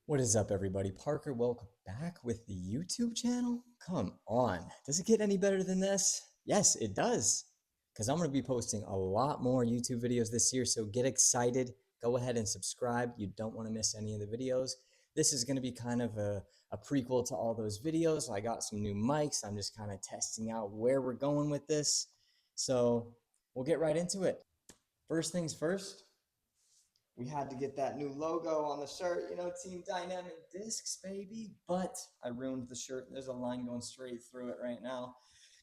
What is up, everybody? Parker Welck back with the YouTube channel? Come on. Does it get any better than this? Yes, it does. Because I'm going to be posting a lot more YouTube videos this year, so get excited. Go ahead and subscribe. You don't want to miss any of the videos. This is going to be kind of a prequel to all those videos. I got some new mics. I'm just kind of testing out where we're going with this. So we'll get right into it. First things first, we had to get that new logo on the shirt, Team Dynamic Discs, baby. But I ruined the shirt. There's a line going straight through it right now.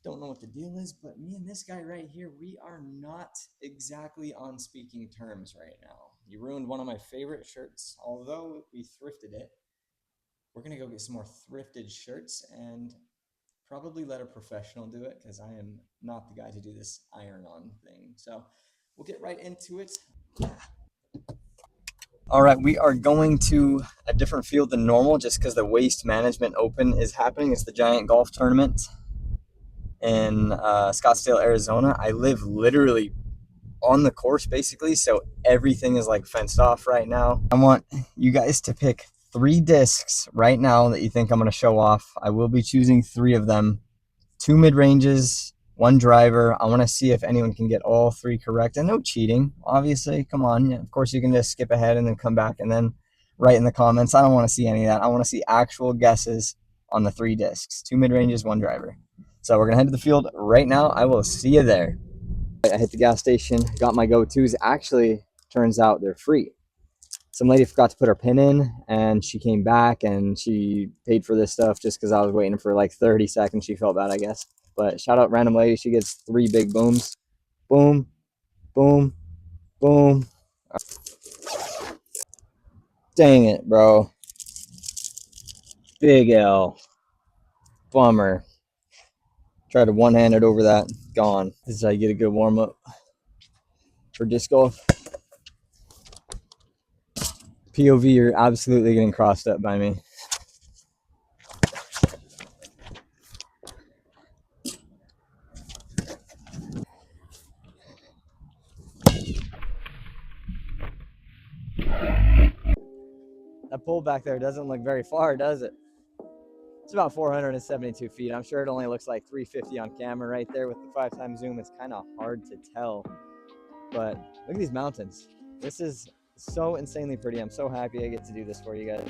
Don't know what the deal is, but me and this guy right here, we are not exactly on speaking terms right now. You ruined one of my favorite shirts. Although we thrifted it, we're going to go get some more thrifted shirts and probably let a professional do it because I am not the guy to do this iron-on thing. So we'll get right into it. All right, we are going to a different field than normal just because the Waste Management Open is happening. It's the giant golf tournament in Scottsdale, Arizona. I live literally on the course basically, so everything is like fenced off right now. I want you guys to pick 3 discs right now that you think I'm going to show off. I will be choosing 3 of them. 2 mid-ranges, 1 driver. I want to see if anyone can get all 3 correct. And no cheating, obviously. Come on. Of course, you can just skip ahead and then come back and then write in the comments. I don't want to see any of that. I want to see actual guesses on the 3 discs. 2 mid-ranges, 1 driver. So we're going to head to the field right now. I will see you there. I hit the gas station, got my go-tos. Actually, turns out they're free. Some lady forgot to put her pin in, and she came back and she paid for this stuff just because I was waiting for like 30 seconds. She felt bad, I guess. But shout out random lady. She gets 3 big booms. Boom, boom, boom. Dang it, bro. Big L. Bummer. Tried to one-hand it over that. Gone. This is how you get a good warm-up for disc golf. POV, you're absolutely getting crossed up by me. That pull back there doesn't look very far, does it? It's about 472 feet. I'm sure it only looks like 350 on camera right there with the 5x zoom. It's kind of hard to tell, but look at these mountains. This is so insanely pretty. I'm so happy I get to do this for you guys.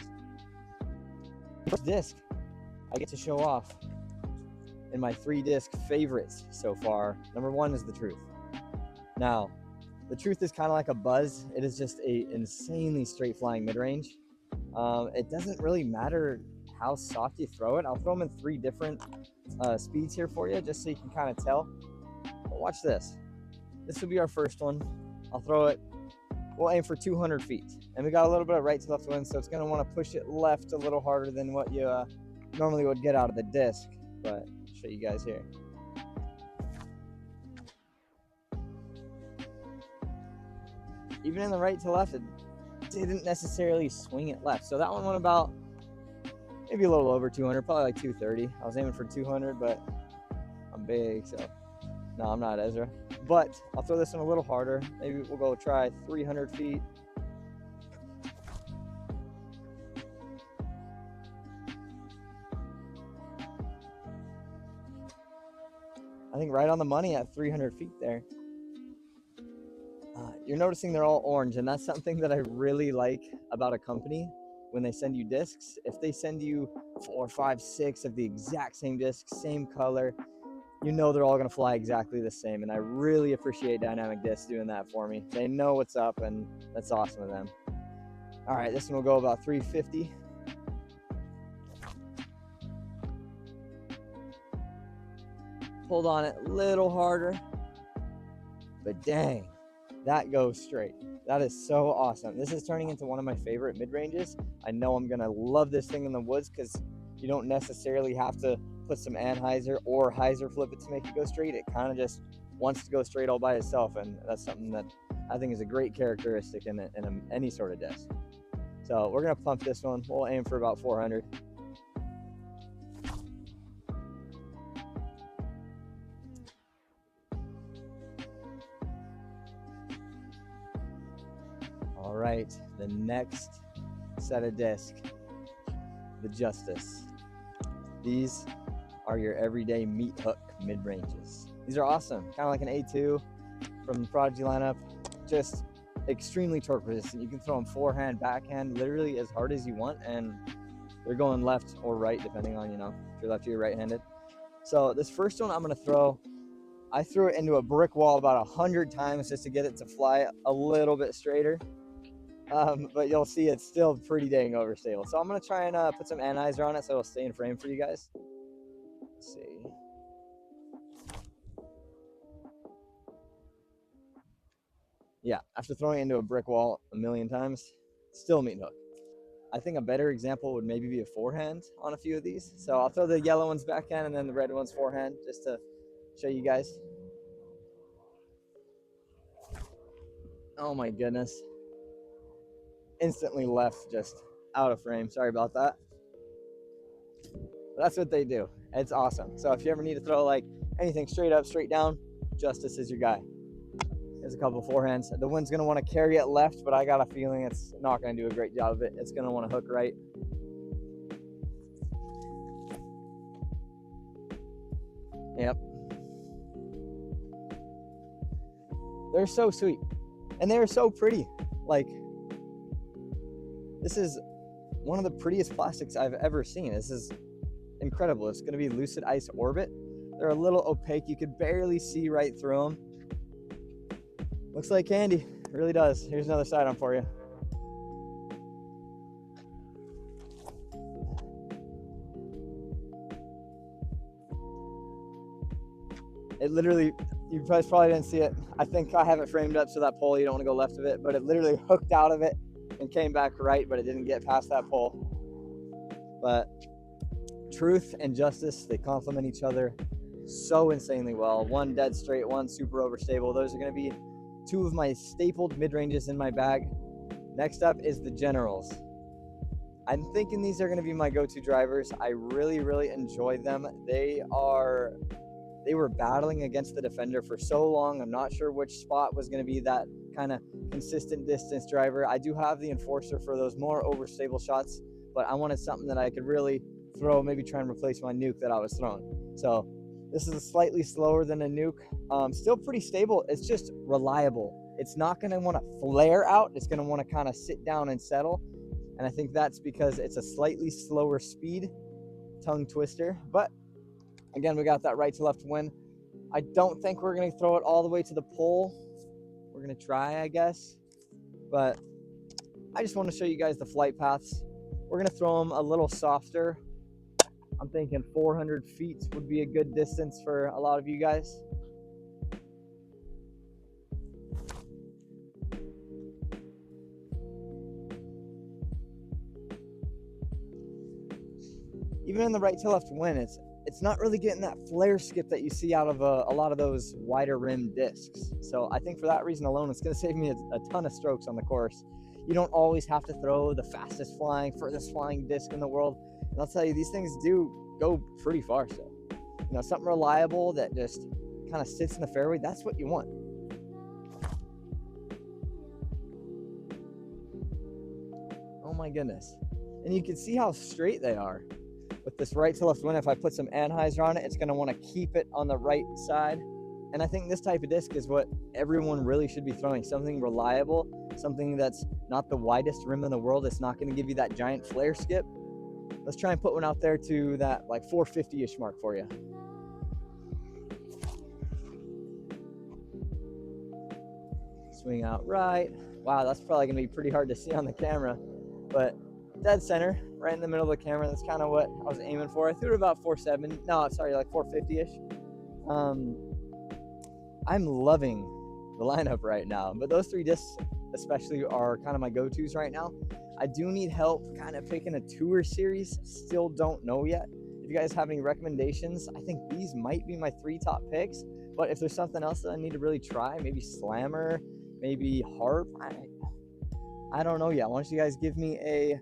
First disc I get to show off in my 3 disc favorites so far. Number 1 is the Truth. Now, the Truth is kind of like a buzz. It is just a insanely straight flying mid-range. It doesn't really matter how soft you throw it. I'll throw them in 3 different speeds here for you just so you can kind of tell. But watch this. This will be our first one. I'll throw it. We'll aim for 200 feet. And we got a little bit of right to left wind, so it's going to want to push it left a little harder than what you normally would get out of the disc. But I'll show you guys here. Even in the right to left, it didn't necessarily swing it left. So that one went about maybe a little over 200, probably like 230. I was aiming for 200, but I'm big, so no, I'm not Ezra. But I'll throw this one a little harder. Maybe we'll go try 300 feet. I think right on the money at 300 feet there. You're noticing they're all orange, and that's something that I really like about a company when they send you discs. If they send you 4, 5, 6 of the exact same disc, same color, you know they're all going to fly exactly the same. And I really appreciate Dynamic Discs doing that for me. They know what's up, and that's awesome of them. All right, this one will go about 350. Pulled on it a little harder, but dang, that goes straight. That is so awesome. This is turning into one of my favorite mid-ranges. I know I'm going to love this thing in the woods because you don't necessarily have to put some anhyzer or hyzer flip it to make it go straight. It kind of just wants to go straight all by itself, and that's something that I think is a great characteristic in any sort of disc. So we're going to pump this one. We'll aim for about 400. All right, the next set of disc the Justice. These are your everyday meat hook mid-ranges. These are awesome, kind of like an A2 from the Prodigy lineup. Just extremely torque resistant. You can throw them forehand, backhand, literally as hard as you want, and they're going left or right, depending on, if you're lefty or right-handed. So this first one I'm gonna throw, I threw it into a brick wall about 100 times just to get it to fly a little bit straighter. But you'll see it's still pretty dang overstable. So I'm gonna try and put some anhyzer on it so it'll stay in frame for you guys. Let's see. Yeah, after throwing it into a brick wall a million times, still meat hook. I think a better example would maybe be a forehand on a few of these. So I'll throw the yellow ones backhand and then the red ones forehand just to show you guys. Oh my goodness. Instantly left, just out of frame. Sorry about that. But that's what they do. It's awesome. So if you ever need to throw like anything straight up, straight down, Justice is your guy. There's a couple of forehands. The wind's going to want to carry it left, but I got a feeling it's not going to do a great job of it. It's going to want to hook right. Yep. They're so sweet. And they're so pretty. Like, this is one of the prettiest plastics I've ever seen. This is incredible. It's going to be Lucid Ice Orbit. They're a little opaque. You could barely see right through them. Looks like candy. It really does. Here's another sidearm for you. It literally, you guys probably didn't see it. I think I have it framed up so that pole, you don't want to go left of it, but it literally hooked out of it and came back right, but it didn't get past that pole. But Truth and Justice, they complement each other so insanely well. One dead straight, one super overstable. Those are going to be two of my stapled mid-ranges in my bag. Next up is the Generals. I'm thinking these are going to be my go-to drivers. I really, really enjoy them. They were battling against the Defender for so long. I'm not sure which spot was going to be that kind of consistent distance driver. I do have the Enforcer for those more overstable shots, but I wanted something that I could really throw, maybe try and replace my nuke that I was throwing. So this is slightly slower than a nuke. Still pretty stable. It's just reliable. It's not going to want to flare out. It's going to want to kind of sit down and settle. And I think that's because it's a slightly slower speed tongue twister. But again, we got that right to left wind. I don't think we're going to throw it all the way to the pole. We're going to try, I guess. But I just want to show you guys the flight paths. We're going to throw them a little softer. I'm thinking 400 feet would be a good distance for a lot of you guys. Even in the right to left wind, it's not really getting that flare skip that you see out of a lot of those wider rim discs. So I think for that reason alone, it's going to save me a ton of strokes on the course. You don't always have to throw the fastest flying, furthest flying disc in the world. And I'll tell you, these things do go pretty far. So, something reliable that just kind of sits in the fairway, that's what you want. Oh my goodness. And you can see how straight they are. With this right to left wind, if I put some anhyzer on it, it's going to want to keep it on the right side. And I think this type of disc is what everyone really should be throwing. Something reliable, something that's not the widest rim in the world. It's not going to give you that giant flare skip. Let's try and put one out there to that like 450-ish mark for you. Swing out right. Wow, that's probably going to be pretty hard to see on the camera. But dead center, right in the middle of the camera. That's kind of what I was aiming for. I threw it about 470. No, sorry, like 450-ish. I'm loving the lineup right now, but those three discs especially are kind of my go-tos right now. I do need help kind of picking a tour series. Still don't know yet. If you guys have any recommendations, I think these might be my 3 top picks. But if there's something else that I need to really try, maybe Slammer, maybe Harp, I don't know yet. Why don't you guys give me a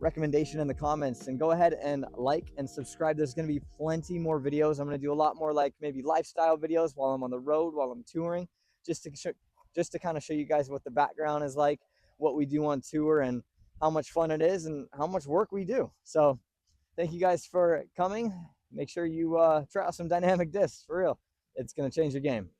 recommendation in the comments, and go ahead and like and subscribe. There's going to be plenty more videos. I'm going to do a lot more like maybe lifestyle videos while I'm on the road, while I'm touring, just to kind of show you guys what the background is like, what we do on tour, and how much fun it is and how much work we do. So thank you guys for coming. Make sure you try out some dynamic discs for real. It's going to change your game.